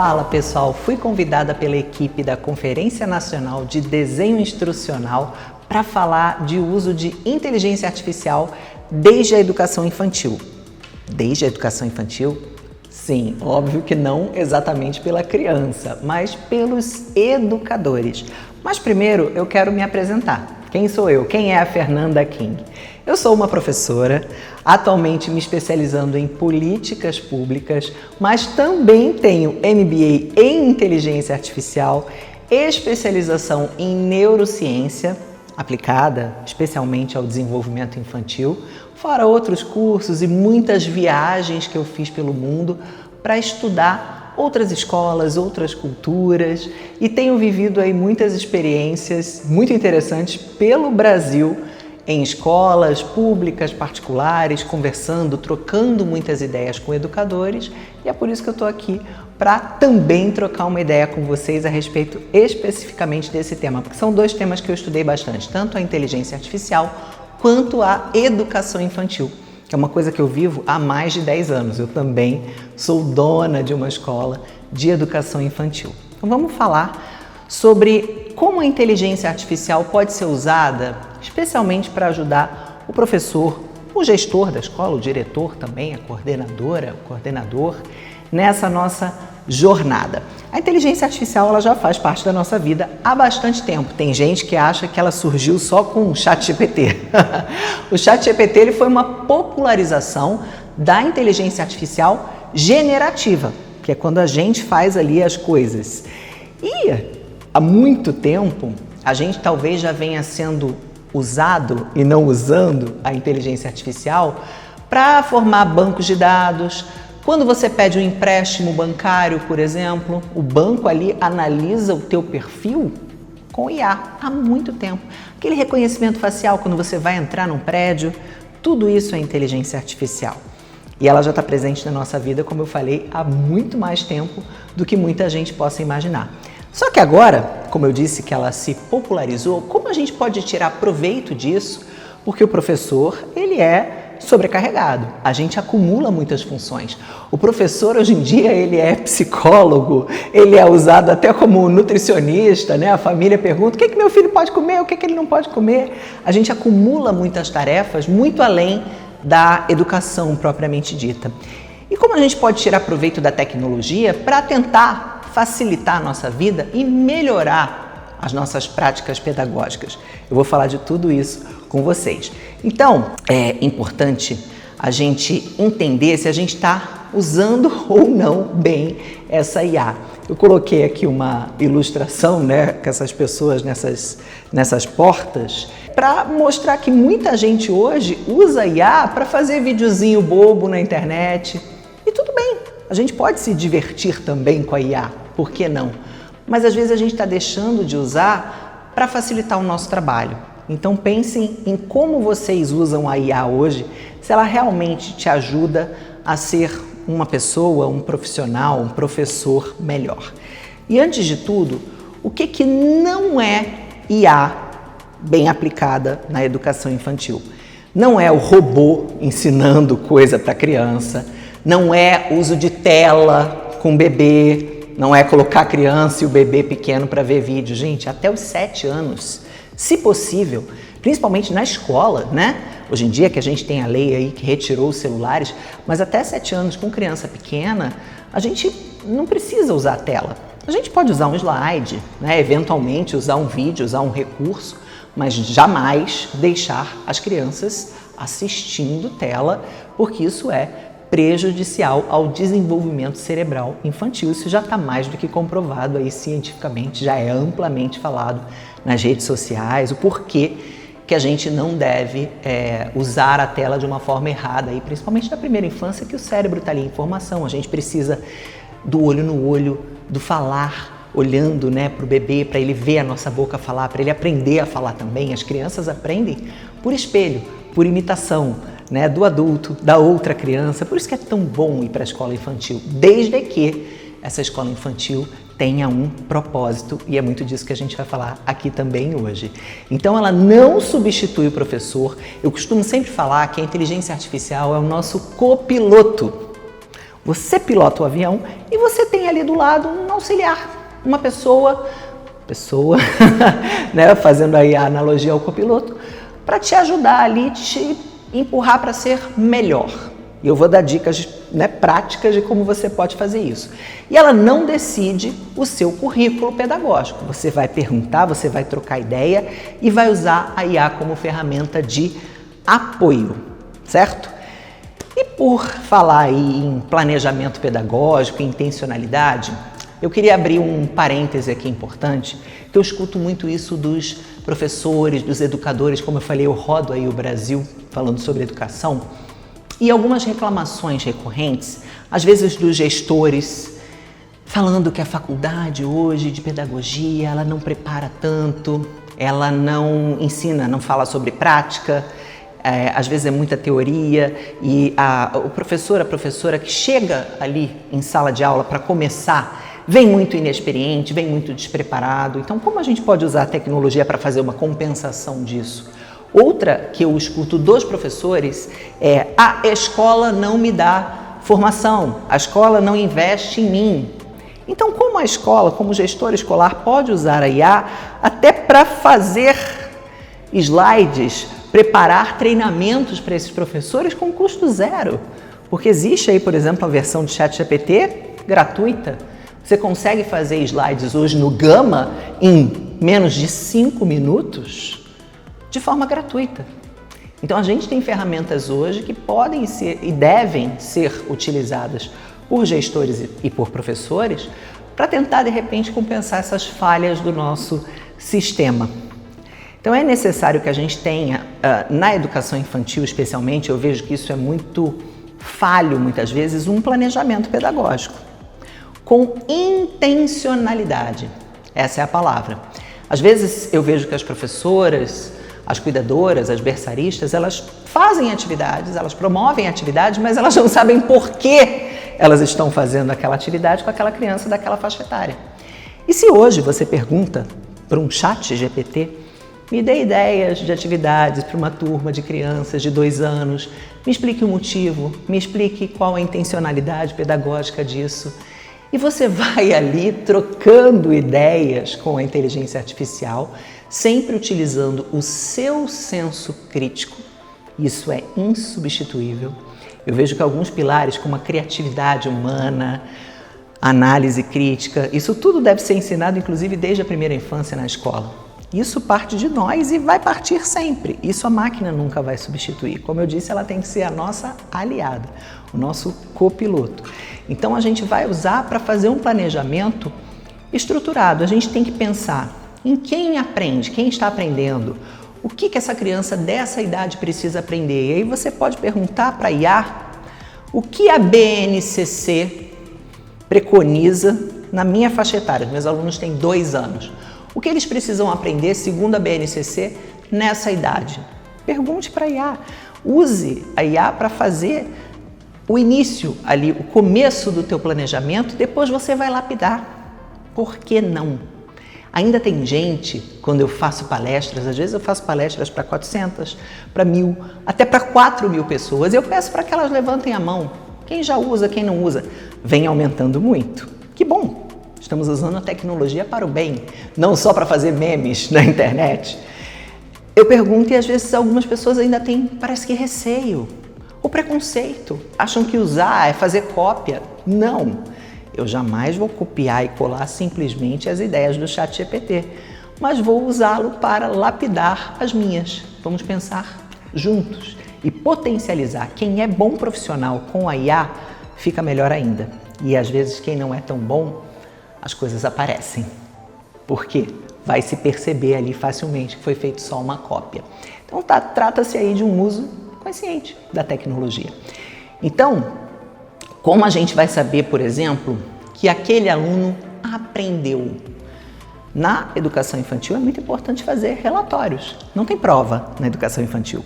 Fala pessoal, fui convidada pela equipe da Conferência Nacional de Desenho Instrucional para falar de uso de inteligência artificial desde a educação infantil. Desde a educação infantil? Sim, óbvio que não exatamente pela criança, mas pelos educadores. Mas primeiro eu quero me apresentar. Quem sou eu? Quem é a Fernanda King? Eu sou uma professora, atualmente me especializando em políticas públicas, mas também tenho MBA em inteligência artificial, especialização em neurociência, aplicada especialmente ao desenvolvimento infantil, fora outros cursos e muitas viagens que eu fiz pelo mundo para estudar outras escolas, outras culturas, e tenho vivido aí muitas experiências muito interessantes pelo Brasil, em escolas públicas, particulares, conversando, trocando muitas ideias com educadores, e é por isso que eu estou aqui para também trocar uma ideia com vocês a respeito especificamente desse tema, porque são dois temas que eu estudei bastante, tanto a inteligência artificial quanto a educação infantil, que é uma coisa que eu vivo há mais de 10 anos. Eu também sou dona de uma escola de educação infantil. Então vamos falar sobre como a inteligência artificial pode ser usada especialmente para ajudar o professor, o gestor da escola, o diretor também, a coordenadora, o coordenador, nessa nossa jornada. A inteligência artificial ela já faz parte da nossa vida há bastante tempo. Tem gente que acha que ela surgiu só com o ChatGPT. O ChatGPT ele foi uma popularização da inteligência artificial generativa, que é quando a gente faz ali as coisas. E há muito tempo a gente talvez já venha sendo usado e não usando a inteligência artificial para formar bancos de dados. Quando você pede um empréstimo bancário, por exemplo, o banco ali analisa o teu perfil com IA há muito tempo. Aquele reconhecimento facial quando você vai entrar num prédio, tudo isso é inteligência artificial. E ela já está presente na nossa vida, como eu falei, há muito mais tempo do que muita gente possa imaginar. Só que agora, como eu disse que ela se popularizou, como a gente pode tirar proveito disso? Porque o professor, ele é sobrecarregado, a gente acumula muitas funções. O professor hoje em dia ele é psicólogo, ele é usado até como nutricionista, né? A família pergunta o que meu filho pode comer, o que ele não pode comer. A gente acumula muitas tarefas muito além da educação propriamente dita. E como a gente pode tirar proveito da tecnologia para tentar facilitar a nossa vida e melhorar as nossas práticas pedagógicas? Eu vou falar de tudo isso com vocês. Então, é importante a gente entender se a gente está usando ou não bem essa IA. Eu coloquei aqui uma ilustração, né, com essas pessoas nessas portas, para mostrar que muita gente hoje usa IA para fazer videozinho bobo na internet. E tudo bem, a gente pode se divertir também com a IA, por que não? Mas às vezes a gente está deixando de usar para facilitar o nosso trabalho. Então pensem em como vocês usam a IA hoje, se ela realmente te ajuda a ser uma pessoa, um profissional, um professor melhor. E antes de tudo, o que não é IA bem aplicada na educação infantil? Não é o robô ensinando coisa para criança, não é uso de tela com bebê, não é colocar a criança e o bebê pequeno para ver vídeo. Gente, até os 7 anos, se possível, principalmente na escola, né? Hoje em dia que a gente tem a lei aí que retirou os celulares, mas até 7 anos com criança pequena, a gente não precisa usar a tela. A gente pode usar um slide, né? Eventualmente usar um vídeo, usar um recurso, mas jamais deixar as crianças assistindo tela, porque isso é prejudicial ao desenvolvimento cerebral infantil. Isso já está mais do que comprovado aí cientificamente, já é amplamente falado nas redes sociais, o porquê que a gente não deve usar a tela de uma forma errada, aí, principalmente na primeira infância, que o cérebro está ali em formação. A gente precisa do olho no olho, do falar, olhando, né, para o bebê, para ele ver a nossa boca falar, para ele aprender a falar também. As crianças aprendem por espelho, por imitação, né, do adulto, da outra criança. Por isso que é tão bom ir para a escola infantil, desde que essa escola infantil tenha um propósito, e é muito disso que a gente vai falar aqui também hoje. Então ela não substitui o professor. Eu costumo sempre falar que a inteligência artificial é o nosso copiloto. Você pilota o avião e você tem ali do lado um auxiliar, uma pessoa, né, fazendo aí a analogia ao copiloto, para te ajudar ali, te empurrar para ser melhor. E eu vou dar dicas, né, práticas de como você pode fazer isso. E ela não decide o seu currículo pedagógico. Você vai perguntar, você vai trocar ideia e vai usar a IA como ferramenta de apoio, certo? E por falar aí em planejamento pedagógico, intencionalidade, eu queria abrir um parêntese aqui importante, que eu escuto muito isso dos professores, dos educadores, como eu falei, eu rodo aí o Brasil falando sobre educação, e algumas reclamações recorrentes, às vezes dos gestores, falando que a faculdade hoje de pedagogia, ela não prepara tanto, ela não ensina, não fala sobre prática, às vezes é muita teoria e o professor, a professora que chega ali em sala de aula para começar, vem muito inexperiente, vem muito despreparado. Então, como a gente pode usar a tecnologia para fazer uma compensação disso? Outra que eu escuto dos professores é: a escola não me dá formação, a escola não investe em mim. Então, como a escola, como gestor escolar, pode usar a IA até para fazer slides, preparar treinamentos para esses professores com custo zero? Porque existe aí, por exemplo, a versão de ChatGPT gratuita. Você consegue fazer slides hoje no Gama em menos de 5 minutos de forma gratuita. Então a gente tem ferramentas hoje que podem ser e devem ser utilizadas por gestores e por professores para tentar de repente compensar essas falhas do nosso sistema. Então é necessário que a gente tenha, na educação infantil especialmente, eu vejo que isso é muito falho muitas vezes, um planejamento pedagógico com intencionalidade. Essa é a palavra. Às vezes eu vejo que as professoras, as cuidadoras, as berçaristas, elas fazem atividades, elas promovem atividades, mas elas não sabem por que elas estão fazendo aquela atividade com aquela criança daquela faixa etária. E se hoje você pergunta para um chat GPT, me dê ideias de atividades para uma turma de crianças de 2 anos, me explique o motivo, me explique qual a intencionalidade pedagógica disso. E você vai ali trocando ideias com a inteligência artificial, sempre utilizando o seu senso crítico. Isso é insubstituível. Eu vejo que alguns pilares como a criatividade humana, a análise crítica, isso tudo deve ser ensinado inclusive desde a primeira infância na escola. Isso parte de nós e vai partir sempre. Isso a máquina nunca vai substituir. Como eu disse, ela tem que ser a nossa aliada, o nosso copiloto. Então a gente vai usar para fazer um planejamento estruturado. A gente tem que pensar em quem aprende, quem está aprendendo, o que essa criança dessa idade precisa aprender. E aí você pode perguntar para a IA o que a BNCC preconiza na minha faixa etária. Meus alunos têm 2 anos. O que eles precisam aprender, segundo a BNCC, nessa idade? Pergunte para a IA. Use a IA para fazer o início ali, o começo do teu planejamento, depois você vai lapidar. Por que não? Ainda tem gente, quando eu faço palestras, às vezes eu faço palestras para 400, para 1.000, até para 4.000 pessoas, eu peço para que elas levantem a mão. Quem já usa, quem não usa, vem aumentando muito. Que bom! Estamos usando a tecnologia para o bem, não só para fazer memes na internet. Eu pergunto e às vezes algumas pessoas ainda têm, parece que receio, ou preconceito. Acham que usar é fazer cópia. Não, eu jamais vou copiar e colar simplesmente as ideias do ChatGPT, mas vou usá-lo para lapidar as minhas. Vamos pensar juntos e potencializar. Quem é bom profissional com a IA fica melhor ainda. E às vezes quem não é tão bom, as coisas aparecem. Por quê? Vai se perceber ali facilmente que foi feito só uma cópia. Então trata-se aí de um uso consciente da tecnologia. Então, como a gente vai saber, por exemplo, que aquele aluno aprendeu? Na educação infantil é muito importante fazer relatórios. Não tem prova na educação infantil.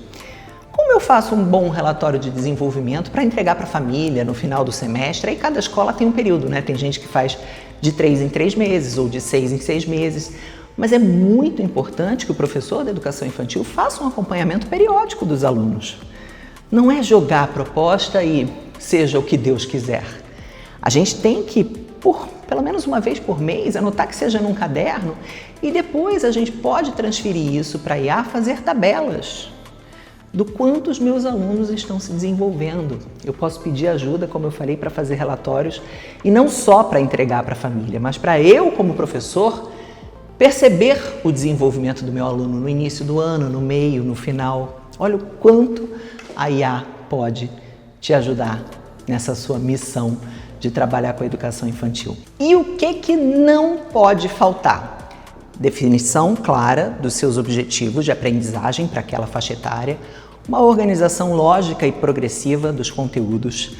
Como eu faço um bom relatório de desenvolvimento para entregar para a família no final do semestre? Aí cada escola tem um período, né? Tem gente que faz de 3 em 3 meses ou de 6 em 6 meses. Mas é muito importante que o professor da educação infantil faça um acompanhamento periódico dos alunos. Não é jogar a proposta e seja o que Deus quiser. A gente tem que, pelo menos uma vez por mês, anotar que seja num caderno e depois a gente pode transferir isso para a IA, fazer tabelas do quanto os meus alunos estão se desenvolvendo. Eu posso pedir ajuda, como eu falei, para fazer relatórios e não só para entregar para a família, mas para eu, como professor, perceber o desenvolvimento do meu aluno no início do ano, no meio, no final. Olha o quanto a IA pode te ajudar nessa sua missão de trabalhar com a educação infantil. E o que não pode faltar? Definição clara dos seus objetivos de aprendizagem para aquela faixa etária, uma organização lógica e progressiva dos conteúdos,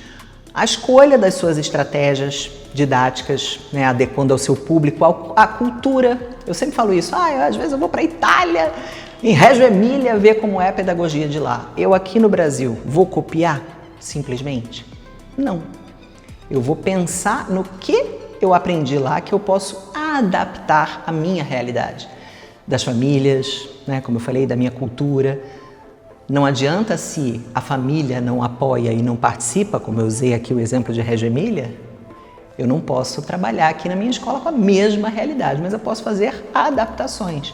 a escolha das suas estratégias didáticas, né, adequando ao seu público, à cultura. Eu sempre falo isso, às vezes eu vou para a Itália, em Reggio Emília, ver como é a pedagogia de lá. Eu aqui no Brasil vou copiar simplesmente? Não. Eu vou pensar no que eu aprendi lá que eu posso adaptar à minha realidade, das famílias, né, como eu falei, da minha cultura. Não adianta se a família não apoia e não participa, como eu usei aqui o exemplo de Reggio Emília, eu não posso trabalhar aqui na minha escola com a mesma realidade, mas eu posso fazer adaptações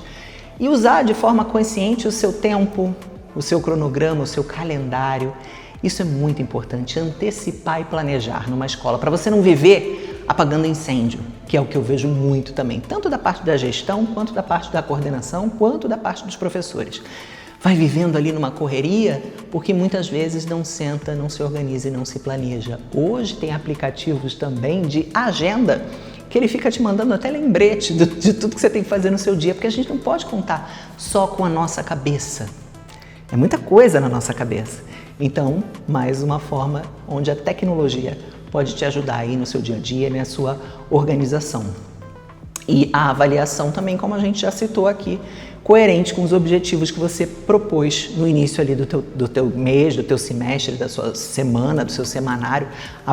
e usar de forma consciente o seu tempo, o seu cronograma, o seu calendário. Isso é muito importante, antecipar e planejar numa escola, para você não viver apagando incêndio, que é o que eu vejo muito também, tanto da parte da gestão, quanto da parte da coordenação, quanto da parte dos professores. Vai vivendo ali numa correria, porque muitas vezes não senta, não se organiza e não se planeja. Hoje tem aplicativos também de agenda, que ele fica te mandando até lembrete de tudo que você tem que fazer no seu dia, porque a gente não pode contar só com a nossa cabeça. É muita coisa na nossa cabeça. Então, mais uma forma onde a tecnologia pode te ajudar aí no seu dia a dia, na sua organização. E a avaliação também, como a gente já citou aqui, coerente com os objetivos que você propôs no início ali do teu mês, do teu semestre, da sua semana, do seu semanário.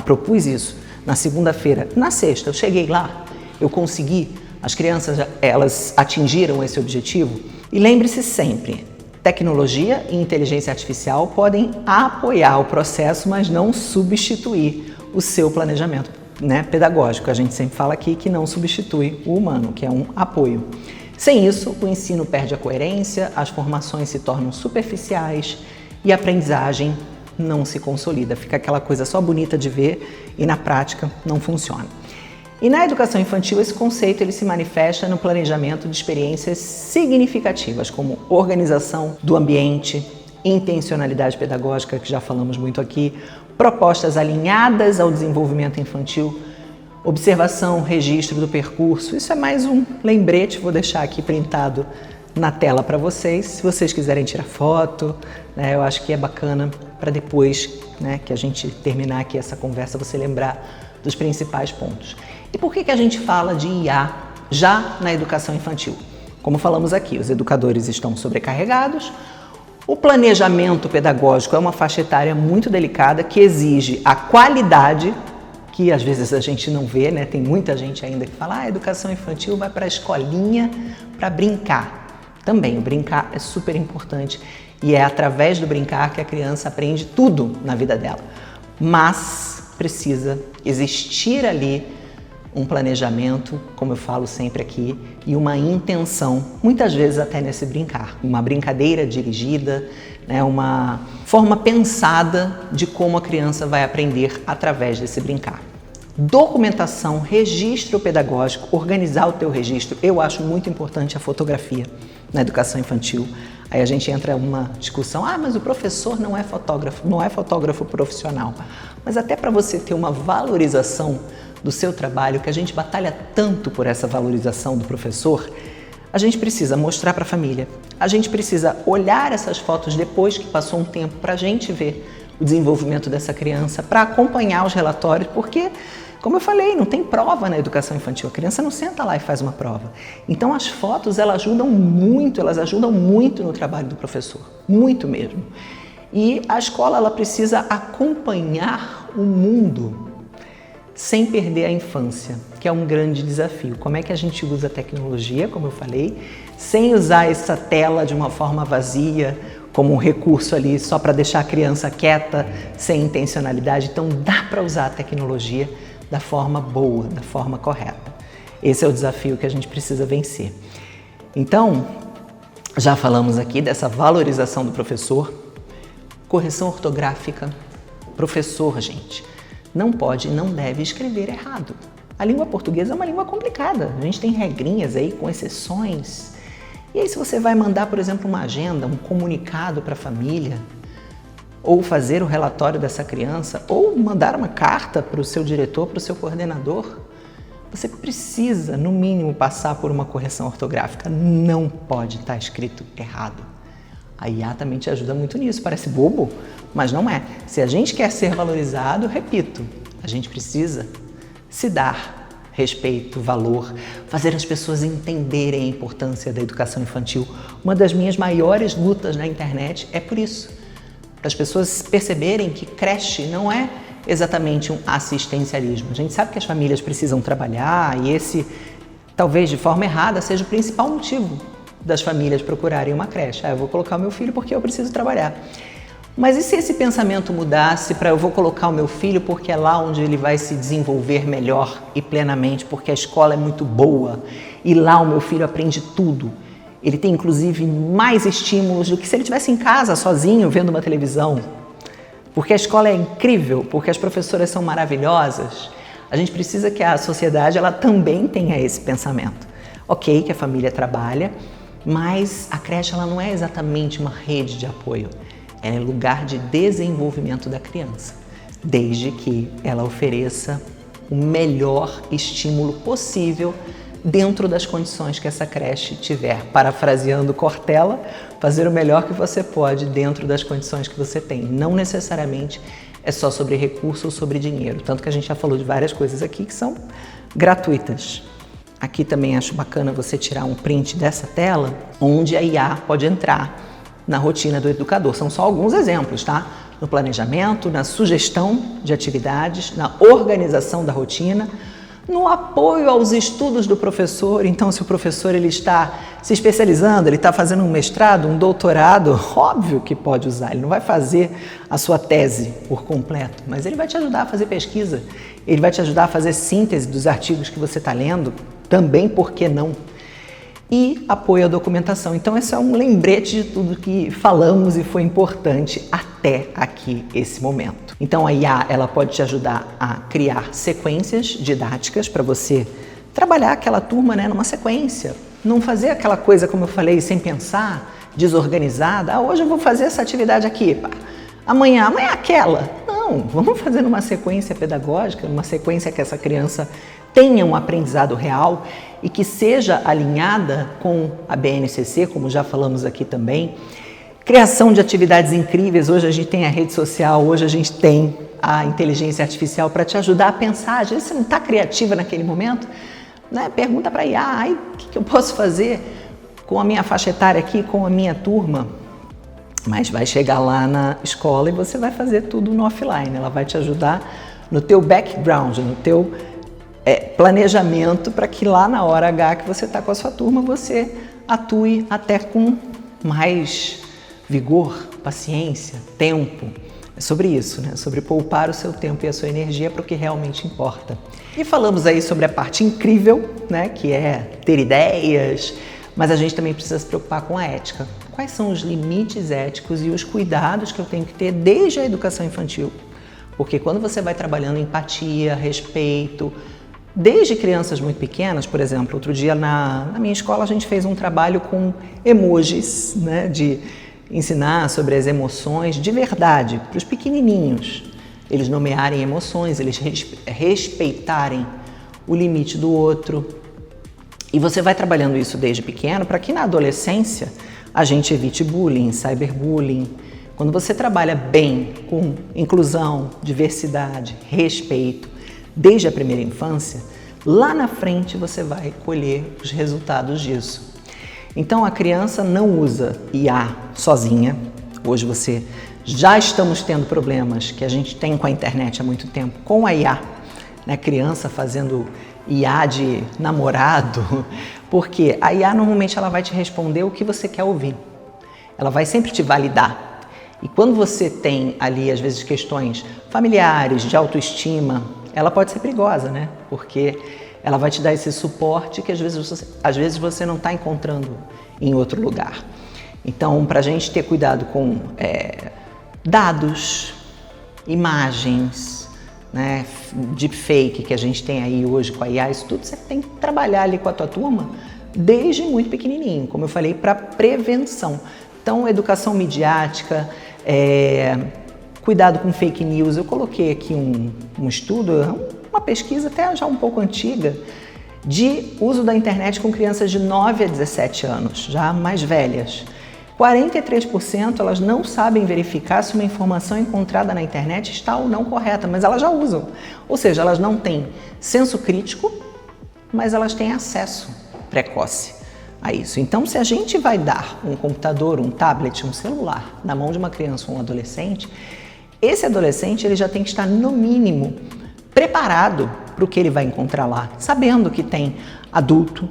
Propus isso na segunda-feira. Na sexta, eu cheguei lá, eu consegui, as crianças, elas atingiram esse objetivo. E lembre-se sempre, tecnologia e inteligência artificial podem apoiar o processo, mas não substituir o seu planejamento, né, pedagógico. A gente sempre fala aqui que não substitui o humano, que é um apoio. Sem isso, o ensino perde a coerência, as formações se tornam superficiais e a aprendizagem não se consolida. Fica aquela coisa só bonita de ver e na prática não funciona. E na educação infantil, esse conceito ele se manifesta no planejamento de experiências significativas, como organização do ambiente, intencionalidade pedagógica, que já falamos muito aqui, propostas alinhadas ao desenvolvimento infantil, observação, registro do percurso. Isso é mais um lembrete, vou deixar aqui printado na tela para vocês. Se vocês quiserem tirar foto, né, eu acho que é bacana para depois, né, que a gente terminar aqui essa conversa, você lembrar dos principais pontos. E por que a gente fala de IA já na educação infantil? Como falamos aqui, os educadores estão sobrecarregados, o planejamento pedagógico é uma faixa etária muito delicada que exige a qualidade, que às vezes a gente não vê, né? Tem muita gente ainda que fala, a educação infantil vai para a escolinha para brincar. Também, o brincar é super importante e é através do brincar que a criança aprende tudo na vida dela. Mas precisa existir ali um planejamento, como eu falo sempre aqui, e uma intenção, muitas vezes até nesse brincar. Uma brincadeira dirigida, né, uma forma pensada de como a criança vai aprender através desse brincar. Documentação, registro pedagógico, organizar o teu registro. Eu acho muito importante a fotografia na educação infantil. Aí a gente entra em uma discussão, mas o professor não é fotógrafo profissional. Mas até para você ter uma valorização do seu trabalho, que a gente batalha tanto por essa valorização do professor, a gente precisa mostrar para a família, a gente precisa olhar essas fotos depois que passou um tempo para a gente ver o desenvolvimento dessa criança, para acompanhar os relatórios, porque, como eu falei, não tem prova na educação infantil, a criança não senta lá e faz uma prova. Então as fotos, elas ajudam muito no trabalho do professor, muito mesmo. E a escola, ela precisa acompanhar o mundo sem perder a infância, que é um grande desafio. Como é que a gente usa a tecnologia, como eu falei, sem usar essa tela de uma forma vazia, como um recurso ali só para deixar a criança quieta, sem intencionalidade. Então dá para usar a tecnologia, da forma boa, da forma correta. Esse é o desafio que a gente precisa vencer. Então, já falamos aqui dessa valorização do professor, correção ortográfica. Professor, gente, não pode e não deve escrever errado. A língua portuguesa é uma língua complicada, a gente tem regrinhas aí com exceções. E aí se você vai mandar, por exemplo, uma agenda, um comunicado para a família, ou fazer o relatório dessa criança, ou mandar uma carta para o seu diretor, para o seu coordenador, você precisa, no mínimo, passar por uma correção ortográfica. Não pode estar escrito errado. A IA também te ajuda muito nisso. Parece bobo, mas não é. Se a gente quer ser valorizado, repito, a gente precisa se dar respeito, valor, fazer as pessoas entenderem a importância da educação infantil. Uma das minhas maiores lutas na internet é por isso. Para as pessoas perceberem que creche não é exatamente um assistencialismo. A gente sabe que as famílias precisam trabalhar e esse, talvez de forma errada, seja o principal motivo das famílias procurarem uma creche. Eu vou colocar o meu filho porque eu preciso trabalhar. Mas e se esse pensamento mudasse para eu vou colocar o meu filho porque é lá onde ele vai se desenvolver melhor e plenamente, porque a escola é muito boa e lá o meu filho aprende tudo. Ele tem inclusive mais estímulos do que se ele estivesse em casa sozinho vendo uma televisão. Porque a escola é incrível, porque as professoras são maravilhosas. A gente precisa que a sociedade ela também tenha esse pensamento. Ok, que a família trabalha, mas a creche ela não é exatamente uma rede de apoio. Ela é lugar de desenvolvimento da criança, desde que ela ofereça o melhor estímulo possível dentro das condições que essa creche tiver. Parafraseando Cortella, fazer o melhor que você pode dentro das condições que você tem. Não necessariamente é só sobre recurso ou sobre dinheiro. Tanto que a gente já falou de várias coisas aqui que são gratuitas. Aqui também acho bacana você tirar um print dessa tela, onde a IA pode entrar na rotina do educador. São só alguns exemplos, tá? No planejamento, na sugestão de atividades, na organização da rotina, no apoio aos estudos do professor. Então, se o professor ele está se especializando, ele está fazendo um mestrado, um doutorado, óbvio que pode usar. Ele não vai fazer a sua tese por completo, mas ele vai te ajudar a fazer pesquisa, ele vai te ajudar a fazer síntese dos artigos que você está lendo, também, por que não? E apoio à documentação. Então, esse é um lembrete de tudo que falamos e foi importante até aqui, esse momento. Então, a IA ela pode te ajudar a criar sequências didáticas para você trabalhar aquela turma, né, numa sequência. Não fazer aquela coisa, como eu falei, sem pensar, desorganizada. Hoje eu vou fazer essa atividade aqui, pá. Amanhã aquela. Não, vamos fazer numa sequência pedagógica, numa sequência que essa criança tenha um aprendizado real e que seja alinhada com a BNCC, como já falamos aqui também. Criação de atividades incríveis. Hoje a gente tem a rede social, hoje a gente tem a inteligência artificial para te ajudar a pensar. Às vezes você não está criativa naquele momento, né? Pergunta para a IA, o que eu posso fazer com a minha faixa etária aqui, com a minha turma? Mas vai chegar lá na escola e você vai fazer tudo no offline. Ela vai te ajudar no teu background, no teu planejamento, para que lá na hora H que você está com a sua turma, você atue até com mais vigor, paciência, tempo. É sobre isso, né? Sobre poupar o seu tempo e a sua energia para o que realmente importa. E falamos aí sobre a parte incrível, né? Que é ter ideias, mas a gente também precisa se preocupar com a ética. Quais são os limites éticos e os cuidados que eu tenho que ter desde a educação infantil? Porque quando você vai trabalhando empatia, respeito, desde crianças muito pequenas, por exemplo, outro dia na minha escola a gente fez um trabalho com emojis, né, de ensinar sobre as emoções de verdade, para os pequenininhos. Eles nomearem emoções, eles respeitarem o limite do outro. E você vai trabalhando isso desde pequeno para que na adolescência a gente evite bullying, cyberbullying. Quando você trabalha bem com inclusão, diversidade, respeito, desde a primeira infância, lá na frente você vai colher os resultados disso. Então a criança não usa IA sozinha. Hoje já estamos tendo problemas que a gente tem com a internet há muito tempo, com a IA, né? Criança fazendo IA de namorado, porque a IA normalmente ela vai te responder o que você quer ouvir. Ela vai sempre te validar. E quando você tem ali, às vezes, questões familiares, de autoestima, ela pode ser perigosa, né? Porque ela vai te dar esse suporte que às vezes você não está encontrando em outro lugar. Então, para a gente ter cuidado com dados, imagens, né, deepfake que a gente tem aí hoje com a IA, isso tudo você tem que trabalhar ali com a tua turma desde muito pequenininho, como eu falei, para prevenção. Então, educação midiática, cuidado com fake news. Eu coloquei aqui um estudo, uma pesquisa até já um pouco antiga, de uso da internet com crianças de 9 a 17 anos, já mais velhas. 43% elas não sabem verificar se uma informação encontrada na internet está ou não correta, mas elas já usam. Ou seja, elas não têm senso crítico, mas elas têm acesso precoce a isso. Então, se a gente vai dar um computador, um tablet, um celular na mão de uma criança ou um adolescente, esse adolescente ele já tem que estar, no mínimo, preparado para o que ele vai encontrar lá, sabendo que tem adulto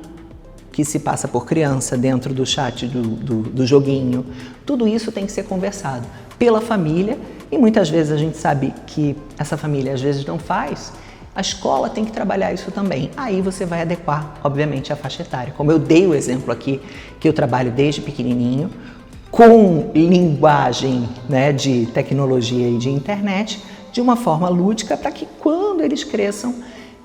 que se passa por criança dentro do chat do joguinho. Tudo isso tem que ser conversado pela família e muitas vezes a gente sabe que essa família às vezes não faz. A escola tem que trabalhar isso também. Aí você vai adequar, obviamente, a faixa etária. Como eu dei o exemplo aqui, que eu trabalho desde pequenininho, com linguagem, né, de tecnologia e de internet, de uma forma lúdica, para que quando eles cresçam,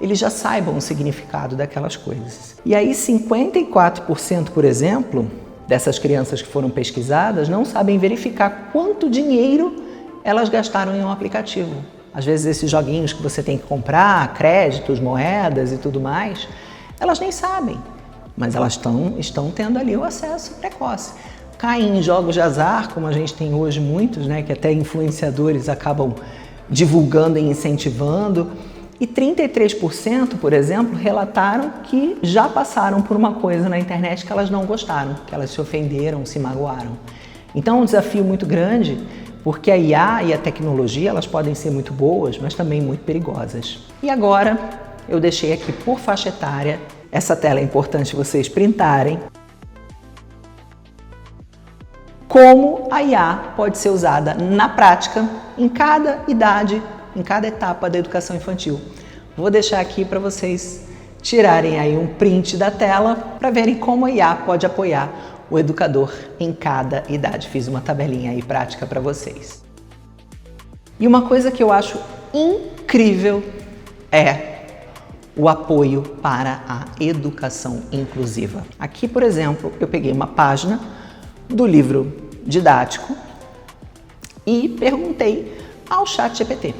eles já saibam o significado daquelas coisas. E aí 54%, por exemplo, dessas crianças que foram pesquisadas não sabem verificar quanto dinheiro elas gastaram em um aplicativo. Às vezes esses joguinhos que você tem que comprar, créditos, moedas e tudo mais, elas nem sabem, mas elas estão tendo ali o acesso precoce. Caem em jogos de azar, como a gente tem hoje muitos, né, que até influenciadores acabam divulgando e incentivando. E 33%, por exemplo, relataram que já passaram por uma coisa na internet que elas não gostaram, que elas se ofenderam, se magoaram. Então é um desafio muito grande, porque a IA e a tecnologia elas podem ser muito boas, mas também muito perigosas. E agora eu deixei aqui por faixa etária, essa tela é importante vocês printarem, como a IA pode ser usada na prática em cada idade, em cada etapa da educação infantil. Vou deixar aqui para vocês tirarem aí um print da tela para verem como a IA pode apoiar o educador em cada idade. Fiz uma tabelinha aí prática para vocês. E uma coisa que eu acho incrível é o apoio para a educação inclusiva. Aqui, por exemplo, eu peguei uma página do livro didático e perguntei ao ChatGPT.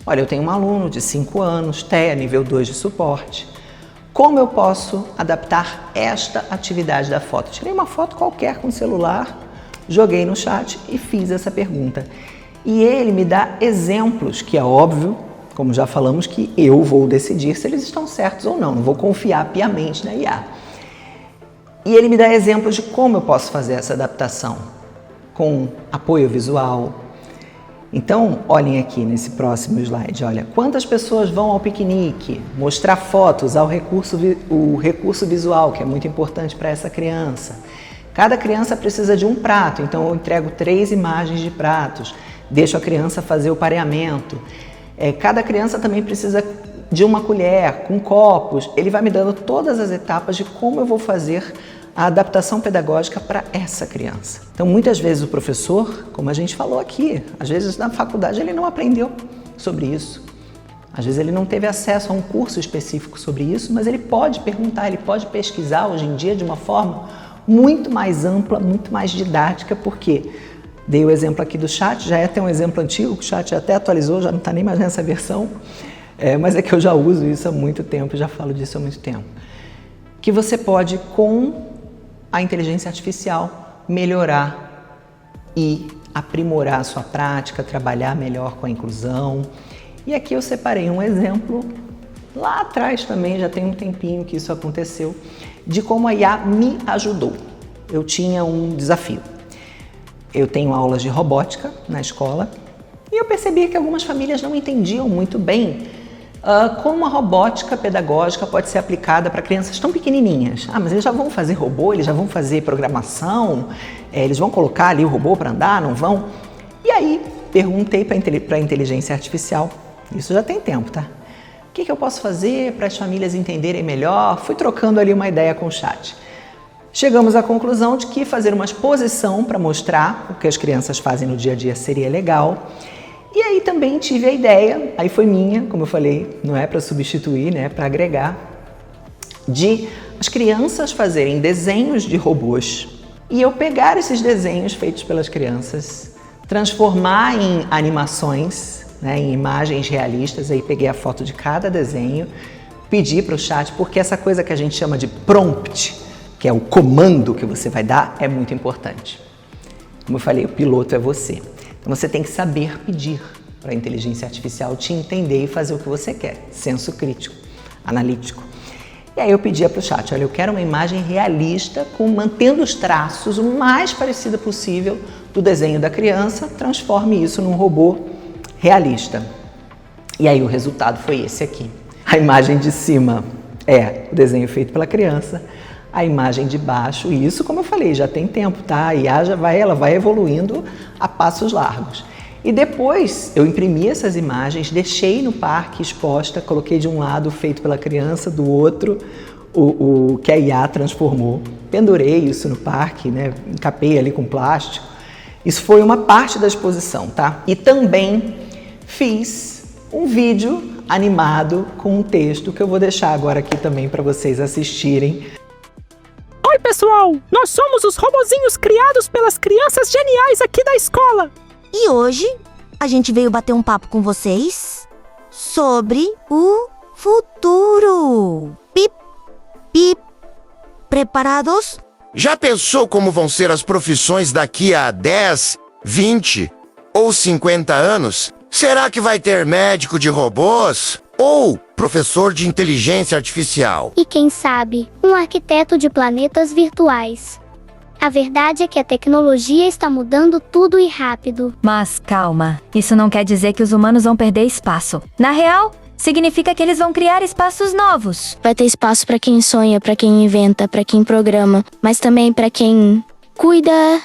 Olha, eu tenho um aluno de 5 anos, TEA, nível 2 de suporte. Como eu posso adaptar esta atividade da foto? Tirei uma foto qualquer com o celular, joguei no chat e fiz essa pergunta. E ele me dá exemplos, que é óbvio, como já falamos, que eu vou decidir se eles estão certos ou não vou confiar piamente na IA. E ele me dá exemplos de como eu posso fazer essa adaptação, com apoio visual. Então, olhem aqui nesse próximo slide, olha, quantas pessoas vão ao piquenique, mostrar fotos, usar o recurso visual, que é muito importante para essa criança. Cada criança precisa de um prato, então eu entrego 3 imagens de pratos, deixo a criança fazer o pareamento. Cada criança também precisa de uma colher, com copos. Ele vai me dando todas as etapas de como eu vou fazer a adaptação pedagógica para essa criança. Então, muitas vezes o professor, como a gente falou aqui, às vezes na faculdade ele não aprendeu sobre isso. Às vezes ele não teve acesso a um curso específico sobre isso, mas ele pode perguntar, ele pode pesquisar hoje em dia de uma forma muito mais ampla, muito mais didática, porque dei o exemplo aqui do chat, já é até um exemplo antigo, o chat até atualizou, já não está nem mais nessa versão, mas é que eu já uso isso há muito tempo, já falo disso há muito tempo. Que você pode, com a inteligência artificial, melhorar e aprimorar a sua prática, trabalhar melhor com a inclusão. E aqui eu separei um exemplo, lá atrás também, já tem um tempinho que isso aconteceu, de como a IA me ajudou. Eu tinha um desafio. Eu tenho aulas de robótica na escola e eu percebi que algumas famílias não entendiam muito bem como a robótica pedagógica pode ser aplicada para crianças tão pequenininhas. Mas eles já vão fazer robô, eles já vão fazer programação, eles vão colocar ali o robô para andar, não vão? E aí perguntei para a inteligência artificial, Isso já tem tempo, tá? O que eu posso fazer para as famílias entenderem melhor? Fui trocando ali uma ideia com o chat. Chegamos à conclusão de que fazer uma exposição para mostrar o que as crianças fazem no dia a dia seria legal. E aí também tive a ideia, aí foi minha, como eu falei, não é para substituir, né, para agregar, de as crianças fazerem desenhos de robôs e eu pegar esses desenhos feitos pelas crianças, transformar em animações, né, em imagens realistas. Aí peguei a foto de cada desenho, pedi para o chat, porque essa coisa que a gente chama de prompt, que é o comando que você vai dar, é muito importante. Como eu falei, o piloto é você. Então você tem que saber pedir para a inteligência artificial te entender e fazer o que você quer. Senso crítico, analítico. E aí eu pedia para o chat, olha, eu quero uma imagem realista, mantendo os traços o mais parecida possível do desenho da criança, transforme isso num robô realista. E aí o resultado foi esse aqui. A imagem de cima é o desenho feito pela criança, a imagem de baixo, e isso, como eu falei, já tem tempo, tá? A IA ela vai evoluindo a passos largos. E depois eu imprimi essas imagens, deixei no parque exposta, coloquei de um lado feito pela criança, do outro o que a IA transformou. Pendurei isso no parque, né? Encapei ali com plástico. Isso foi uma parte da exposição, tá? E também fiz um vídeo animado com um texto que eu vou deixar agora aqui também para vocês assistirem. Oi pessoal, nós somos os robozinhos criados pelas crianças geniais aqui da escola. E hoje a gente veio bater um papo com vocês sobre o futuro. Pip, pip. Preparados? Já pensou como vão ser as profissões daqui a 10, 20 ou 50 anos? Será que vai ter médico de robôs? Ou professor de inteligência artificial? E quem sabe, um arquiteto de planetas virtuais. A verdade é que a tecnologia está mudando tudo e rápido. Mas calma, isso não quer dizer que os humanos vão perder espaço. Na real, significa que eles vão criar espaços novos. Vai ter espaço para quem sonha, para quem inventa, para quem programa, mas também para quem cuida,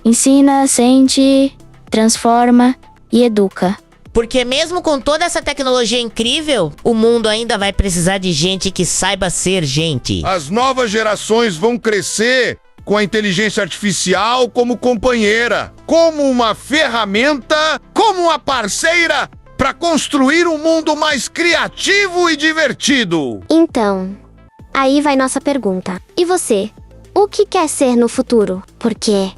ensina, sente, transforma e educa. Porque mesmo com toda essa tecnologia incrível, o mundo ainda vai precisar de gente que saiba ser gente. As novas gerações vão crescer com a inteligência artificial como companheira, como uma ferramenta, como uma parceira para construir um mundo mais criativo e divertido. Então, aí vai nossa pergunta. E você? O que quer ser no futuro? Porque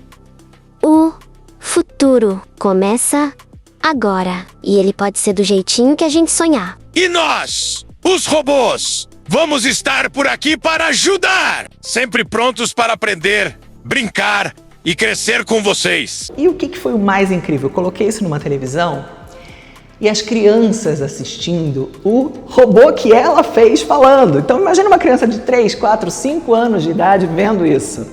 o futuro começa agora. E ele pode ser do jeitinho que a gente sonhar. E nós, os robôs, vamos estar por aqui para ajudar, sempre prontos para aprender, brincar e crescer com vocês. E o que foi o mais incrível? Eu coloquei isso numa televisão e as crianças assistindo o robô que ela fez falando. Então imagina uma criança de 3, 4, 5 anos de idade vendo isso,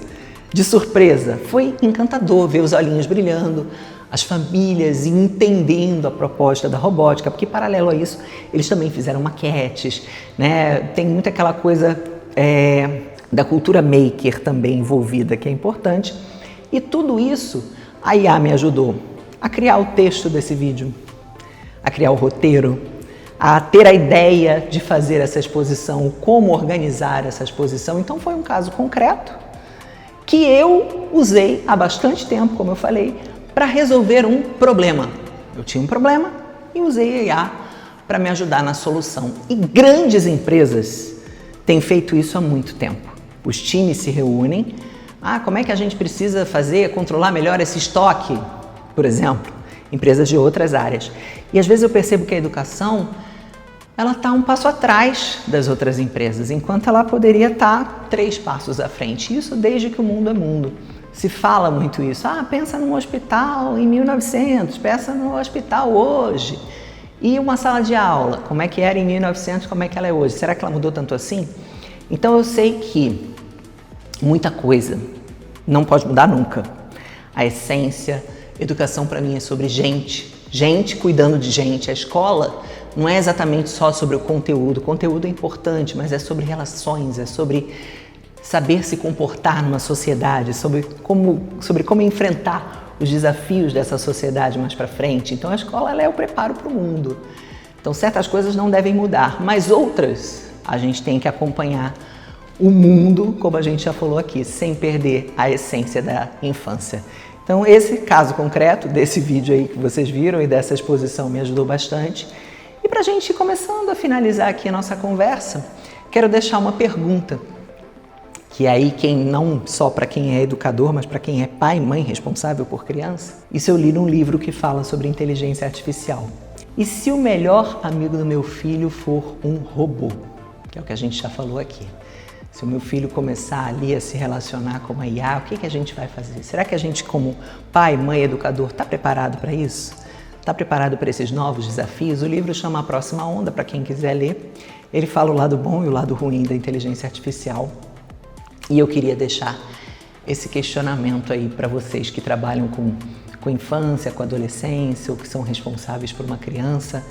de surpresa. Foi encantador ver os olhinhos brilhando, as famílias entendendo a proposta da robótica, porque paralelo a isso, eles também fizeram maquetes, né? Tem muita aquela coisa da cultura maker também envolvida, que é importante. E tudo isso, a IA me ajudou a criar o texto desse vídeo, a criar o roteiro, a ter a ideia de fazer essa exposição, como organizar essa exposição. Então foi um caso concreto que eu usei há bastante tempo, como eu falei, para resolver um problema. Eu tinha um problema e usei a IA para me ajudar na solução. E grandes empresas têm feito isso há muito tempo. Os times se reúnem. Como é que a gente precisa controlar melhor esse estoque, por exemplo? Empresas de outras áreas. E às vezes eu percebo que a educação ela está um passo atrás das outras empresas, enquanto ela poderia estar 3 passos à frente. Isso desde que o mundo é mundo. Se fala muito isso. Pensa num hospital em 1900, pensa no hospital hoje. E uma sala de aula, como é que era em 1900, como é que ela é hoje? Será que ela mudou tanto assim? Então eu sei que muita coisa não pode mudar nunca. A essência, educação para mim é sobre gente. Gente cuidando de gente. A escola não é exatamente só sobre o conteúdo. O conteúdo é importante, mas é sobre relações, é sobre saber se comportar numa sociedade, sobre como enfrentar os desafios dessa sociedade mais para frente. Então a escola ela é o preparo para o mundo. Então certas coisas não devem mudar, mas outras a gente tem que acompanhar o mundo, como a gente já falou aqui, sem perder a essência da infância. Então esse caso concreto desse vídeo aí que vocês viram e dessa exposição me ajudou bastante. E para a gente ir começando a finalizar aqui a nossa conversa, quero deixar uma pergunta, que aí não só para quem é educador, mas para quem é pai e mãe responsável por criança. Isso eu li num livro que fala sobre inteligência artificial. E se o melhor amigo do meu filho for um robô? Que é o que a gente já falou aqui. Se o meu filho começar ali a se relacionar com a IA, o que a gente vai fazer? Será que a gente, como pai, mãe, educador, está preparado para isso? Está preparado para esses novos desafios? O livro chama A Próxima Onda, para quem quiser ler. Ele fala o lado bom e o lado ruim da inteligência artificial. E eu queria deixar esse questionamento aí para vocês que trabalham com infância, com adolescência, ou que são responsáveis por uma criança.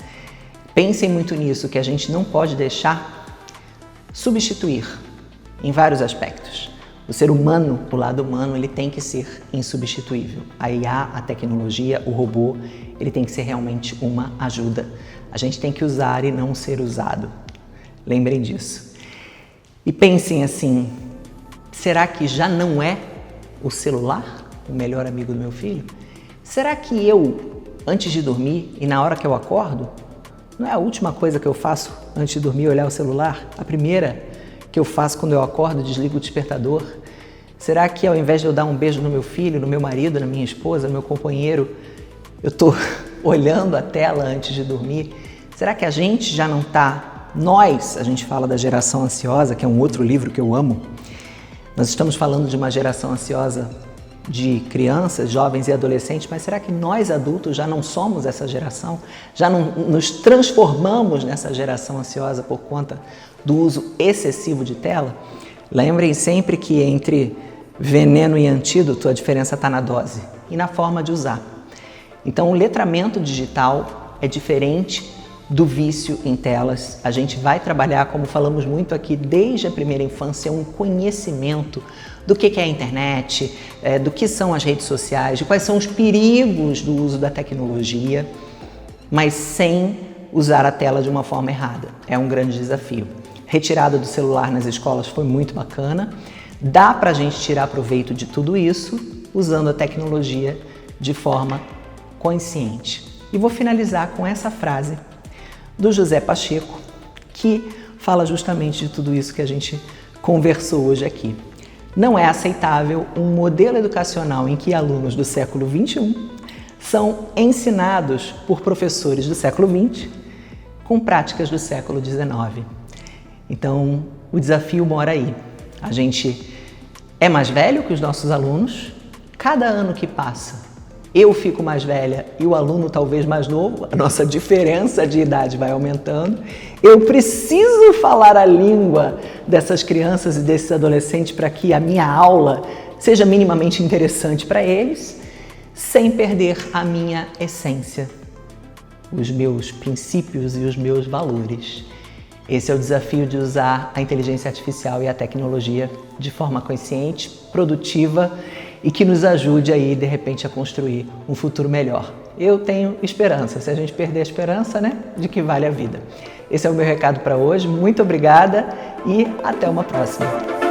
Pensem muito nisso, que a gente não pode deixar substituir em vários aspectos. O ser humano, o lado humano, ele tem que ser insubstituível. A IA, a tecnologia, o robô, ele tem que ser realmente uma ajuda. A gente tem que usar e não ser usado. Lembrem disso. E pensem assim, será que já não é o celular o melhor amigo do meu filho? Será que eu, antes de dormir e na hora que eu acordo, não é a última coisa que eu faço antes de dormir olhar o celular? A primeira que eu faço quando eu acordo, desligo o despertador? Será que ao invés de eu dar um beijo no meu filho, no meu marido, na minha esposa, no meu companheiro, eu estou olhando a tela antes de dormir? Será que a gente já não está, a gente fala da geração ansiosa, que é um outro livro que eu amo, nós estamos falando de uma geração ansiosa de crianças, jovens e adolescentes, mas será que nós adultos já não somos essa geração? Já não nos transformamos nessa geração ansiosa por conta do uso excessivo de tela? Lembrem sempre que entre veneno e antídoto a diferença está na dose e na forma de usar. Então o letramento digital é diferente do vício em telas. A gente vai trabalhar, como falamos muito aqui, desde a primeira infância, um conhecimento do que é a internet, do que são as redes sociais, de quais são os perigos do uso da tecnologia, mas sem usar a tela de uma forma errada. É um grande desafio. Retirada do celular nas escolas foi muito bacana. Dá para a gente tirar proveito de tudo isso usando a tecnologia de forma consciente. E vou finalizar com essa frase do José Pacheco, que fala justamente de tudo isso que a gente conversou hoje aqui. Não é aceitável um modelo educacional em que alunos do século XXI são ensinados por professores do século XX com práticas do século XIX. Então, o desafio mora aí. A gente é mais velho que os nossos alunos. Cada ano que passa, eu fico mais velha e o aluno talvez mais novo, a nossa diferença de idade vai aumentando. Eu preciso falar a língua dessas crianças e desses adolescentes para que a minha aula seja minimamente interessante para eles, sem perder a minha essência, os meus princípios e os meus valores. Esse é o desafio de usar a inteligência artificial e a tecnologia de forma consciente, produtiva e que nos ajude aí, de repente, a construir um futuro melhor. Eu tenho esperança, se a gente perder a esperança, né, de que vale a vida. Esse é o meu recado para hoje, muito obrigada e até uma próxima.